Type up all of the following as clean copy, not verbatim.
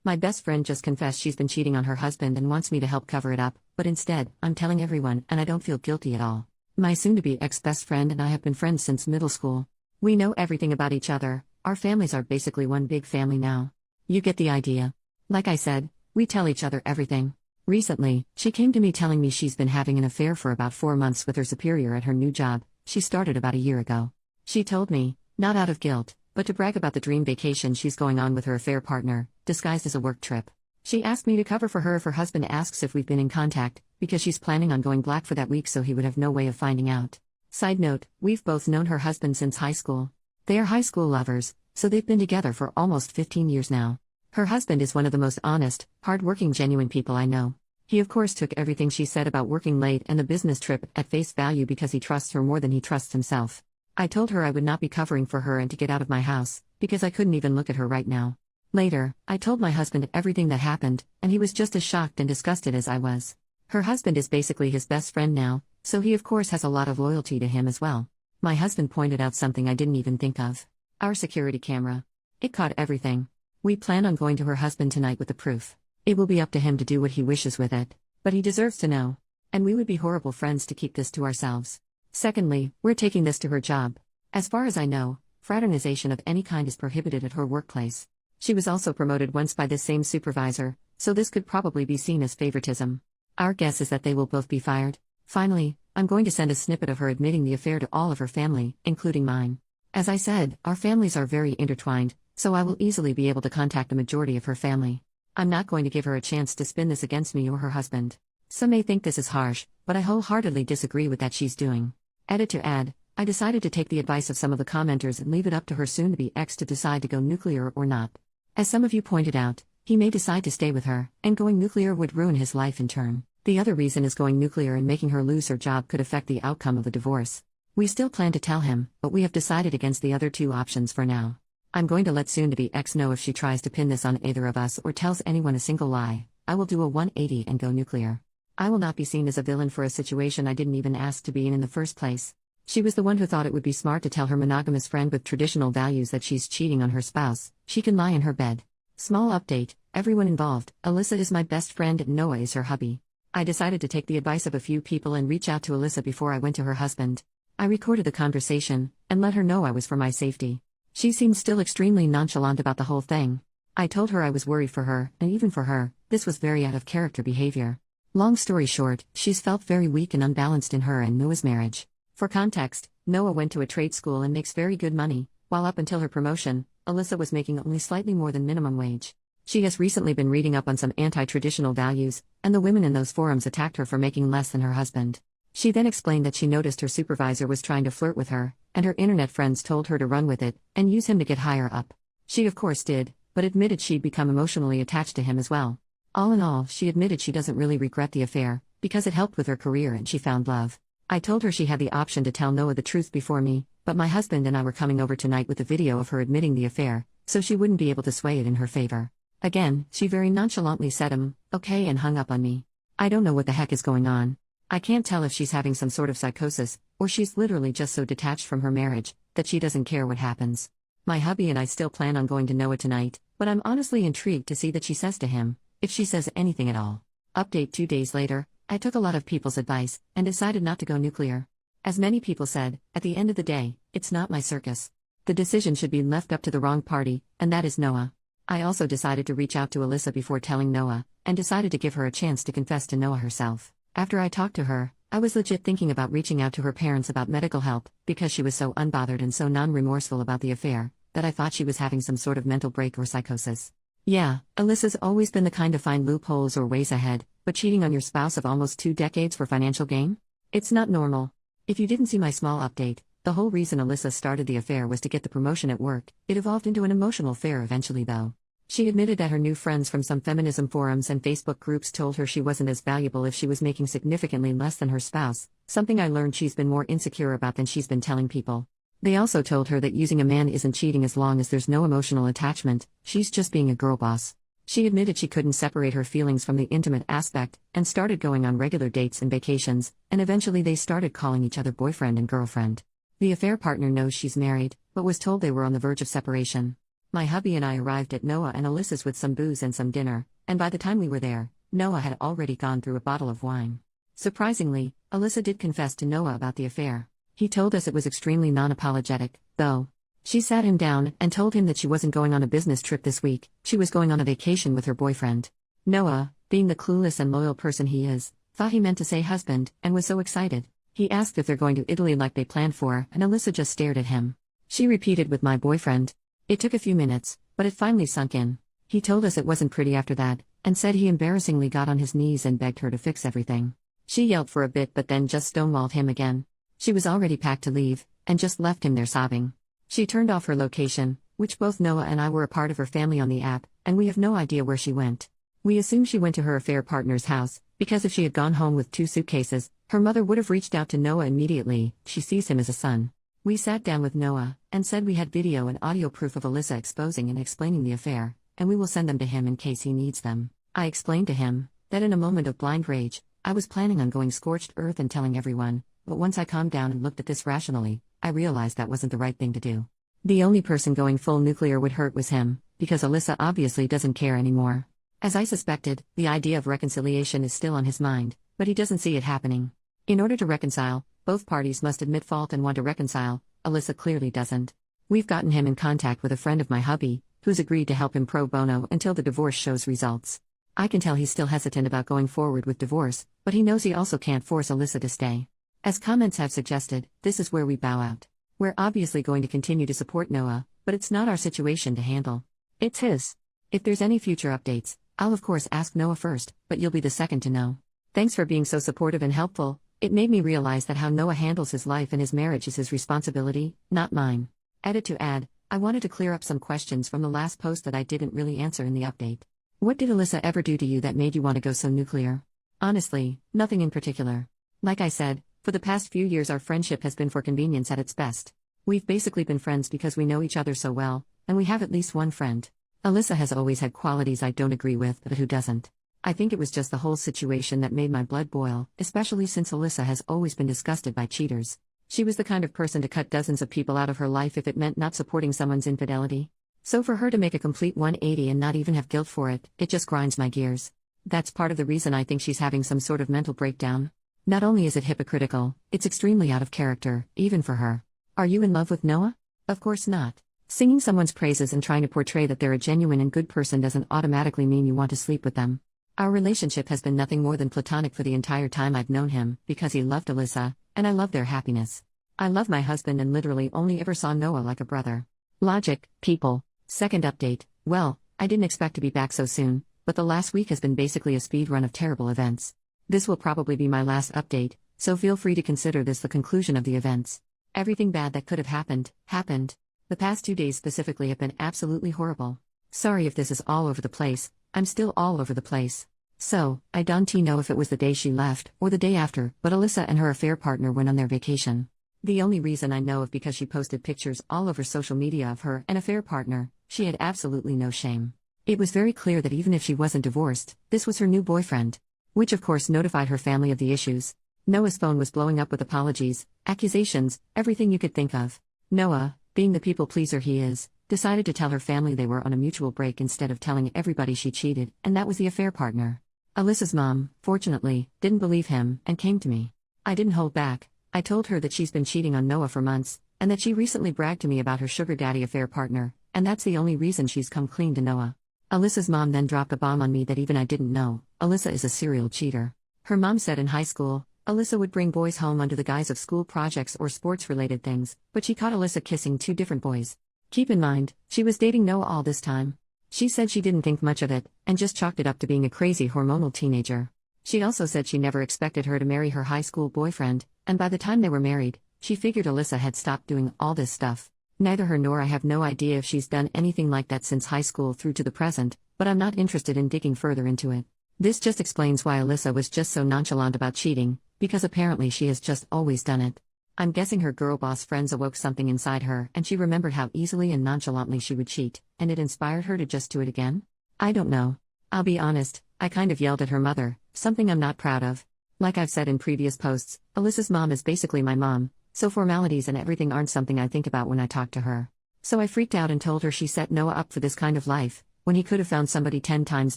My best friend just confessed she's been cheating on her husband and wants me to help cover it up, but instead, I'm telling everyone and I don't feel guilty at all. My soon-to-be ex-best friend and I have been friends since middle school. We know everything about each other, our families are basically one big family now. You get the idea. Like I said, we tell each other everything. Recently, she came to me telling me she's been having an affair for about 4 months with her superior at her new job. She started about a year ago. She told me, not out of guilt, but to brag about the dream vacation she's going on with her affair partner, disguised as a work trip. She asked me to cover for her if her husband asks if we've been in contact, because she's planning on going black for that week so he would have no way of finding out. Side note, we've both known her husband since high school. They are high school lovers, so they've been together for almost 15 years now. Her husband is one of the most honest, hard-working, genuine people I know. He of course took everything she said about working late and the business trip at face value because he trusts her more than he trusts himself. I told her I would not be covering for her and to get out of my house, because I couldn't even look at her right now. Later, I told my husband everything that happened, and he was just as shocked and disgusted as I was. Her husband is basically his best friend now, so he of course has a lot of loyalty to him as well. My husband pointed out something I didn't even think of. Our security camera. It caught everything. We plan on going to her husband tonight with the proof. It will be up to him to do what he wishes with it. But he deserves to know. And we would be horrible friends to keep this to ourselves. Secondly, we're taking this to her job. As far as I know, fraternization of any kind is prohibited at her workplace. She was also promoted once by this same supervisor, so this could probably be seen as favoritism. Our guess is that they will both be fired. Finally, I'm going to send a snippet of her admitting the affair to all of her family, including mine. As I said, our families are very intertwined, so I will easily be able to contact the majority of her family. I'm not going to give her a chance to spin this against me or her husband. Some may think this is harsh, but I wholeheartedly disagree with that she's doing. Edit to add, I decided to take the advice of some of the commenters and leave it up to her soon-to-be ex to decide to go nuclear or not. As some of you pointed out, he may decide to stay with her, and going nuclear would ruin his life in turn. The other reason is going nuclear and making her lose her job could affect the outcome of the divorce. We still plan to tell him, but we have decided against the other two options for now. I'm going to let soon-to-be ex know if she tries to pin this on either of us or tells anyone a single lie. I will do a 180 and go nuclear. I will not be seen as a villain for a situation I didn't even ask to be in the first place. She was the one who thought it would be smart to tell her monogamous friend with traditional values that she's cheating on her spouse. She can lie in her bed. Small update, everyone involved, Alyssa is my best friend and Noah is her hubby. I decided to take the advice of a few people and reach out to Alyssa before I went to her husband. I recorded the conversation, and let her know I was for my safety. She seemed still extremely nonchalant about the whole thing. I told her I was worried for her, and even for her, this was very out of character behavior. Long story short, she's felt very weak and unbalanced in her and Noah's marriage. For context, Noah went to a trade school and makes very good money, while up until her promotion, Alyssa was making only slightly more than minimum wage. She has recently been reading up on some anti-traditional values, and the women in those forums attacked her for making less than her husband. She then explained that she noticed her supervisor was trying to flirt with her, and her internet friends told her to run with it, and use him to get higher up. She of course did, but admitted she'd become emotionally attached to him as well. All in all, she admitted she doesn't really regret the affair, because it helped with her career and she found love. I told her she had the option to tell Noah the truth before me, but my husband and I were coming over tonight with a video of her admitting the affair, so she wouldn't be able to sway it in her favor. Again, she very nonchalantly said okay and hung up on me. I don't know what the heck is going on. I can't tell if she's having some sort of psychosis, or she's literally just so detached from her marriage, that she doesn't care what happens. My hubby and I still plan on going to Noah tonight, but I'm honestly intrigued to see that she says to him, if she says anything at all. Update 2 days later, I took a lot of people's advice, and decided not to go nuclear. As many people said, at the end of the day, it's not my circus. The decision should be left up to the wrong party, and that is Noah. I also decided to reach out to Alyssa before telling Noah, and decided to give her a chance to confess to Noah herself. After I talked to her, I was legit thinking about reaching out to her parents about medical help, because she was so unbothered and so non-remorseful about the affair, that I thought she was having some sort of mental break or psychosis. Yeah, Alyssa's always been the kind to find loopholes or ways ahead, but cheating on your spouse of almost 2 decades for financial gain? It's not normal. If you didn't see my small update, the whole reason Alyssa started the affair was to get the promotion at work. It evolved into an emotional affair eventually though. She admitted that her new friends from some feminism forums and Facebook groups told her she wasn't as valuable if she was making significantly less than her spouse, something I learned she's been more insecure about than she's been telling people. They also told her that using a man isn't cheating as long as there's no emotional attachment, she's just being a girl boss. She admitted she couldn't separate her feelings from the intimate aspect, and started going on regular dates and vacations, and eventually they started calling each other boyfriend and girlfriend. The affair partner knows she's married, but was told they were on the verge of separation. My hubby and I arrived at Noah and Alyssa's with some booze and some dinner, and by the time we were there, Noah had already gone through a bottle of wine. Surprisingly, Alyssa did confess to Noah about the affair. He told us it was extremely non-apologetic, though. She sat him down and told him that she wasn't going on a business trip this week, she was going on a vacation with her boyfriend. Noah, being the clueless and loyal person he is, thought he meant to say husband, and was so excited. He asked if they're going to Italy like they planned for, and Alyssa just stared at him. She repeated with my boyfriend. It took a few minutes, but it finally sunk in. He told us it wasn't pretty after that, and said he embarrassingly got on his knees and begged her to fix everything. She yelled for a bit but then just stonewalled him again. She was already packed to leave, and just left him there sobbing. She turned off her location, which both Noah and I were a part of her family on the app, and we have no idea where she went. We assume she went to her affair partner's house, because if she had gone home with 2 suitcases, her mother would have reached out to Noah immediately. She sees him as a son. We sat down with Noah, and said we had video and audio proof of Alyssa exposing and explaining the affair, and we will send them to him in case he needs them. I explained to him that in a moment of blind rage, I was planning on going scorched earth and telling everyone, but once I calmed down and looked at this rationally, I realized that wasn't the right thing to do. The only person going full nuclear would hurt was him, because Alyssa obviously doesn't care anymore. As I suspected, the idea of reconciliation is still on his mind, but he doesn't see it happening. In order to reconcile, both parties must admit fault and want to reconcile. Alyssa clearly doesn't. We've gotten him in contact with a friend of my hubby, who's agreed to help him pro bono until the divorce shows results. I can tell he's still hesitant about going forward with divorce, but he knows he also can't force Alyssa to stay. As comments have suggested, this is where we bow out. We're obviously going to continue to support Noah, but it's not our situation to handle. It's his. If there's any future updates, I'll of course ask Noah first, but you'll be the second to know. Thanks for being so supportive and helpful. It made me realize that how Noah handles his life and his marriage is his responsibility, not mine. Edit to add, I wanted to clear up some questions from the last post that I didn't really answer in the update. What did Alyssa ever do to you that made you want to go so nuclear? Honestly, nothing in particular. Like I said, for the past few years our friendship has been for convenience at its best. We've basically been friends because we know each other so well, and we have at least one friend. Alyssa has always had qualities I don't agree with, but who doesn't? I think it was just the whole situation that made my blood boil, especially since Alyssa has always been disgusted by cheaters. She was the kind of person to cut dozens of people out of her life if it meant not supporting someone's infidelity. So for her to make a complete 180 and not even have guilt for it, it just grinds my gears. That's part of the reason I think she's having some sort of mental breakdown. Not only is it hypocritical, it's extremely out of character, even for her. Are you in love with Noah? Of course not. Singing someone's praises and trying to portray that they're a genuine and good person doesn't automatically mean you want to sleep with them. Our relationship has been nothing more than platonic for the entire time I've known him, because he loved Alyssa, and I love their happiness. I love my husband and literally only ever saw Noah like a brother. Logic, people. Second update. Well, I didn't expect to be back so soon, but the last week has been basically a speed run of terrible events. This will probably be my last update, so feel free to consider this the conclusion of the events. Everything bad that could have happened, happened. The past 2 days specifically have been absolutely horrible. Sorry if this is all over the place, I'm still all over the place. So, I don't know if it was the day she left, or the day after, but Alyssa and her affair partner went on their vacation. The only reason I know of because she posted pictures all over social media of her and affair partner. She had absolutely no shame. It was very clear that even if she wasn't divorced, this was her new boyfriend. Which of course notified her family of the issues. Noah's phone was blowing up with apologies, accusations, everything you could think of. Noah, being the people pleaser he is, decided to tell her family they were on a mutual break instead of telling everybody she cheated, and that was the affair partner. Alyssa's mom, fortunately, didn't believe him, and came to me. I didn't hold back. I told her that she's been cheating on Noah for months, and that she recently bragged to me about her sugar daddy affair partner, and that's the only reason she's come clean to Noah. Alyssa's mom then dropped a bomb on me that even I didn't know. Alyssa is a serial cheater. Her mom said in high school, Alyssa would bring boys home under the guise of school projects or sports-related things, but she caught Alyssa kissing 2 different boys. Keep in mind, she was dating Noah all this time. She said she didn't think much of it, and just chalked it up to being a crazy hormonal teenager. She also said she never expected her to marry her high school boyfriend, and by the time they were married, she figured Alyssa had stopped doing all this stuff. Neither her nor I have no idea if she's done anything like that since high school through to the present, but I'm not interested in digging further into it. This just explains why Alyssa was just so nonchalant about cheating, because apparently she has just always done it. I'm guessing her girl boss friends awoke something inside her and she remembered how easily and nonchalantly she would cheat, and it inspired her to just do it again? I don't know. I'll be honest, I kind of yelled at her mother, something I'm not proud of. Like I've said in previous posts, Alyssa's mom is basically my mom, so formalities and everything aren't something I think about when I talk to her. So I freaked out and told her she set Noah up for this kind of life, when he could have found somebody 10 times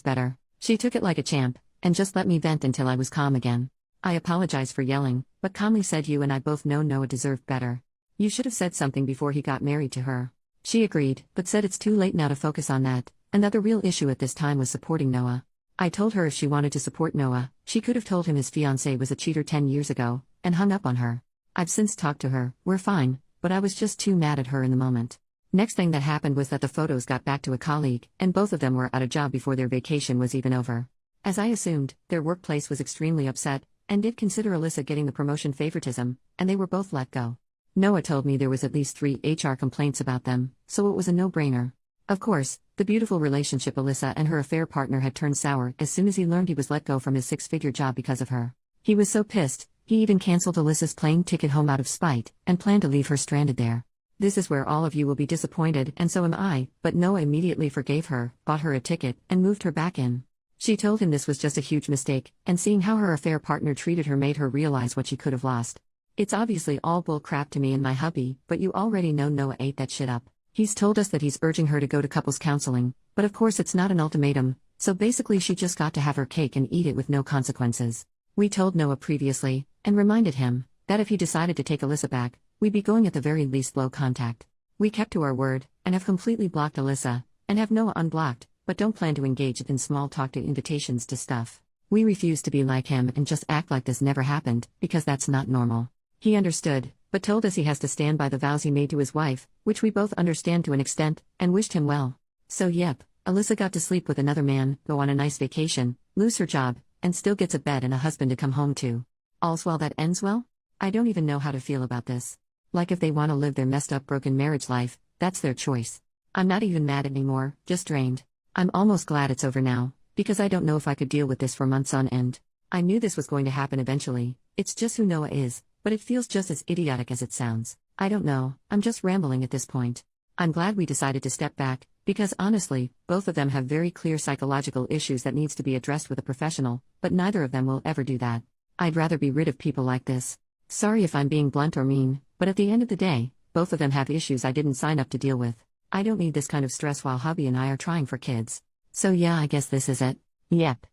better. She took it like a champ, and just let me vent until I was calm again. I apologized for yelling, but calmly said you and I both know Noah deserved better. You should have said something before he got married to her. She agreed, but said it's too late now to focus on that, and that the real issue at this time was supporting Noah. I told her if she wanted to support Noah, she could have told him his fiancée was a cheater 10 years ago, and hung up on her. I've since talked to her, we're fine, but I was just too mad at her in the moment. Next thing that happened was that the photos got back to a colleague, and both of them were out of job before their vacation was even over. As I assumed, their workplace was extremely upset, and did consider Alyssa getting the promotion favoritism, and they were both let go. Noah told me there was at least 3 HR complaints about them, so it was a no-brainer. Of course, the beautiful relationship Alyssa and her affair partner had turned sour as soon as he learned he was let go from his 6-figure job because of her. He was so pissed, he even cancelled Alyssa's plane ticket home out of spite, and planned to leave her stranded there. This is where all of you will be disappointed, and so am I, but Noah immediately forgave her, bought her a ticket, and moved her back in. She told him this was just a huge mistake, and seeing how her affair partner treated her made her realize what she could have lost. It's obviously all bull crap to me and my hubby, but you already know Noah ate that shit up. He's told us that he's urging her to go to couples counseling, but of course it's not an ultimatum, so basically she just got to have her cake and eat it with no consequences. We told Noah previously, and reminded him, that if he decided to take Alyssa back, we'd be going at the very least low contact. We kept to our word, and have completely blocked Alyssa, and have Noah unblocked, but don't plan to engage in small talk to invitations to stuff. We refuse to be like him and just act like this never happened, because that's not normal. He understood, but told us he has to stand by the vows he made to his wife, which we both understand to an extent, and wished him well. So yep, Alyssa got to sleep with another man, go on a nice vacation, lose her job, and still gets a bed and a husband to come home to. All's well that ends well? I don't even know how to feel about this. Like if they want to live their messed up broken marriage life, that's their choice. I'm not even mad anymore, just drained. I'm almost glad it's over now, because I don't know if I could deal with this for months on end. I knew this was going to happen eventually, it's just who Noah is, but it feels just as idiotic as it sounds. I don't know, I'm just rambling at this point. I'm glad we decided to step back, because honestly, both of them have very clear psychological issues that needs to be addressed with a professional, but neither of them will ever do that. I'd rather be rid of people like this. Sorry if I'm being blunt or mean, but at the end of the day, both of them have issues I didn't sign up to deal with. I don't need this kind of stress while hubby and I are trying for kids. So yeah, I guess this is it. Yep.